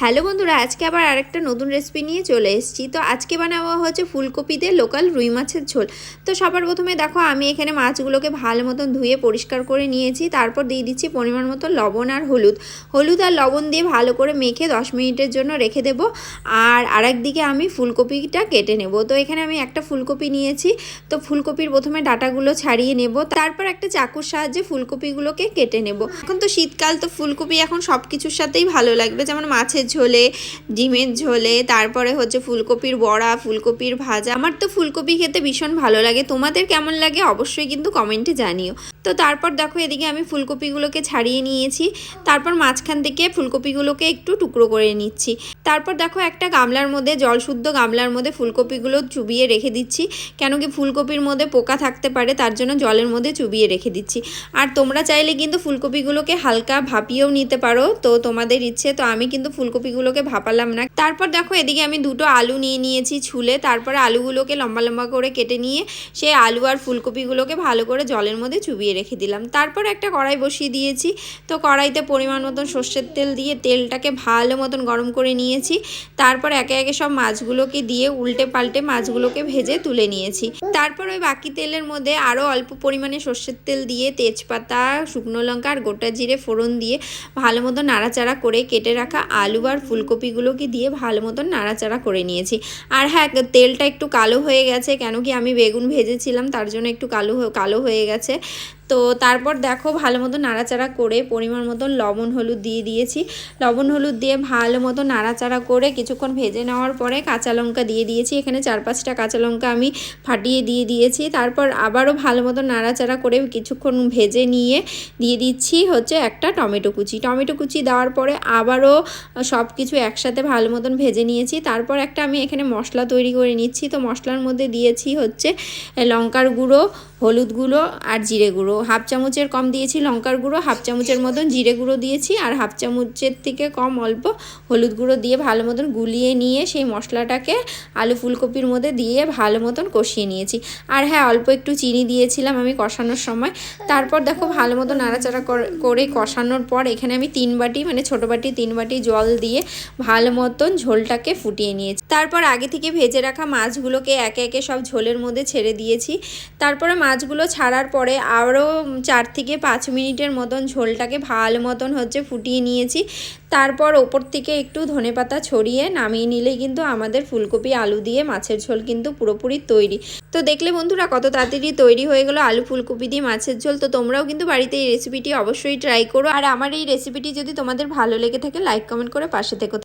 Hello বন্ধুরা, আজকে আবার আরেকটা নতুন রেসিপি নিয়ে চলে এসেছি। তো আজকে বানাবো হচ্ছে ফুলকপি দিয়ে লোকাল রুই মাছের ঝোল। তো সবার প্রথমে দেখো আমি এখানে মাছগুলোকে ভালো মতন ধুয়ে পরিষ্কার করে নিয়েছি। তারপর দিয়ে দিচ্ছি পরিমাণ মতো লবণ আর হলুদ আর লবণ দিয়ে ভালো করে মেখে 10 মিনিটের জন্য রেখে দেব। আর আরেকদিকে আমি ফুলকপিটা কেটে নেব। তো এখানে আমি একটা ফুলকপি নিয়েছি। তো ফুলকপির প্রথমে ডাঁটাগুলো ছাড়িয়ে নেব, তারপর একটা চাকুর সাহায্যে ফুলকপিগুলোকে কেটে নেব। এখন তো শীতকাল, তো ফুলকপি এখন সব কিছুর সাথেই ভালো লাগবে, যেমন মাছের ঝোলে, ডিমের ঝোলে, তারপরে হচ্ছে ফুলকপির বড়া, ফুলকপির ভাজা। আমার তো ফুলকপি খেতে ভীষণ ভালো লাগে। তোমাদের কেমন লাগে অবশ্যই কিন্তু কমেন্টে জানিও। তো তারপর দেখো এদিকে আমি ফুলকপিগুলোকে ছাড়িয়ে নিয়েছি। তারপর মাঝখান থেকে ফুলকপিগুলোকে একটু টুকরো করে নিচ্ছি। তারপর দেখো একটা গামলার মধ্যে, জলশুদ্ধ গামলার মধ্যে ফুলকপিগুলো চুবিয়ে রেখে দিচ্ছি। কেন কি ফুলকপির মধ্যে পোকা থাকতে পারে, তার জন্য জলের মধ্যে চুবিয়ে রেখে দিচ্ছি। আর তোমরা চাইলে কিন্তু ফুলকপিগুলোকে হালকা ভাপিয়েও নিতে পারো, তো তোমাদের ইচ্ছে। তো আমি কিন্তু ফুলকপিগুলোকে ভাপালাম না। তারপর দেখো এদিকে আমি দুটো আলু নিয়ে নিয়েছি ছুলে। তারপরে আলুগুলোকে লম্বা লম্বা করে কেটে নিয়ে সেই আলু আর ফুলকপিগুলোকে ভালো করে জলের মধ্যে চুবিয়ে রেখে দিলাম। তারপর একটা কড়াই বসিয়ে দিয়েছি। তো কড়াইতে পরিমাণ মতন সর্ষের তেল দিয়ে তেলটাকে ভালো মতন গরম করে নিয়েছি। তারপর একে একে সব মাছগুলোকে দিয়ে উল্টে পাল্টে মাছগুলোকে ভেজে তুলে নিয়েছি। তারপর ওই বাকি তেলের মধ্যে আরও অল্প পরিমাণে সর্ষের তেল দিয়ে তেজপাতা, শুকনো লঙ্কা আর গোটা জিরে ফোড়ন দিয়ে ভালো মতো নাড়াচাড়া করে কেটে রাখা আলু আর ফুলকপিগুলোকে দিয়ে ভালো মতন নাড়াচাড়া করে নিয়েছি। আর হ্যাঁ, তেলটা একটু কালো হয়ে গেছে, কেন কি আমি বেগুন ভেজেছিলাম, তার জন্য একটু কালো হয়ে গেছে। তো তারপর দেখো ভালো মতো নাড়াচাড়া করে পরিমাণ মতন লবণ হলুদ দিয়ে দিয়েছি। লবণ হলুদ দিয়ে ভালো মতো নাড়াচাড়া করে কিছুক্ষণ ভেজে নেওয়ার পরে কাঁচা লঙ্কা দিয়ে দিয়েছি। এখানে 4-5টা কাঁচা লঙ্কা আমি ফাটিয়ে দিয়ে দিয়েছি। তারপর আবারও ভালো মতো নাড়াচাড়া করে কিছুক্ষণ ভেজে নিয়ে দিয়ে দিচ্ছি হচ্ছে একটা টমেটো কুচি দেওয়ার পরে আবারও সব কিছু একসাথে ভালো মতন ভেজে নিয়েছি। তারপর একটা আমি এখানে মশলা তৈরি করে নিচ্ছি। তো মশলার মধ্যে দিয়েছি হচ্ছে লঙ্কার গুঁড়ো, হলুদ গুঁড়ো আর জিরে গুঁড়ো। হাফ চামচের কম দিয়েছি লঙ্কার গুঁড়ো, হাফ চামচের মতন জিরে গুঁড়ো দিয়েছি, আর হাফ চামচের থেকে কম অল্প হলুদ গুঁড়ো দিয়ে ভালো মতন গুলিয়ে নিয়ে সেই মশলাটাকে আলু ফুলকপির মধ্যে দিয়ে ভালো মতন কষিয়ে নিয়েছি। আর হ্যাঁ, অল্প একটু চিনি দিয়েছিলাম আমি কষানোর সময়। তারপর দেখো ভালো মতো নাড়াচাড়া করে কষানোর পর এখানে আমি 3 বাটি, মানে ছোটো বাটি 3 বাটি জল দিয়ে ভালো মতন ঝোলটাকে ফুটিয়ে নিয়েছি। তারপর আগে থেকে ভেজে রাখা মাছগুলোকে একে একে সব ঝোলের মধ্যে ছেড়ে দিয়েছি। তারপরে মাছগুলো ছাড়ার পরে আরও 4 থেকে 5 মিনিটের মতন ঝোলটাকে ভালো মতন হচ্ছে ফুটিয়ে নিয়েছি। তারপর ওপর থেকে একটু ধনেপাতা ছড়িয়ে নামিয়ে নিলেই কিন্তু আমাদের ফুলকপি আলু দিয়ে মাছের ঝোল কিন্তু পুরোপুরি তৈরি। তো দেখলে বন্ধুরা কত তাড়াতাড়ি তৈরি হয়ে গেল আলু ফুলকপি দিয়ে মাছের ঝোল। তো তোমরাও কিন্তু বাড়িতে এই রেসিপিটি অবশ্যই ট্রাই করো। আর আমার এই রেসিপিটি যদি তোমাদের ভালো লেগে থাকে, লাইক কমেন্ট করে পাশে থেকো।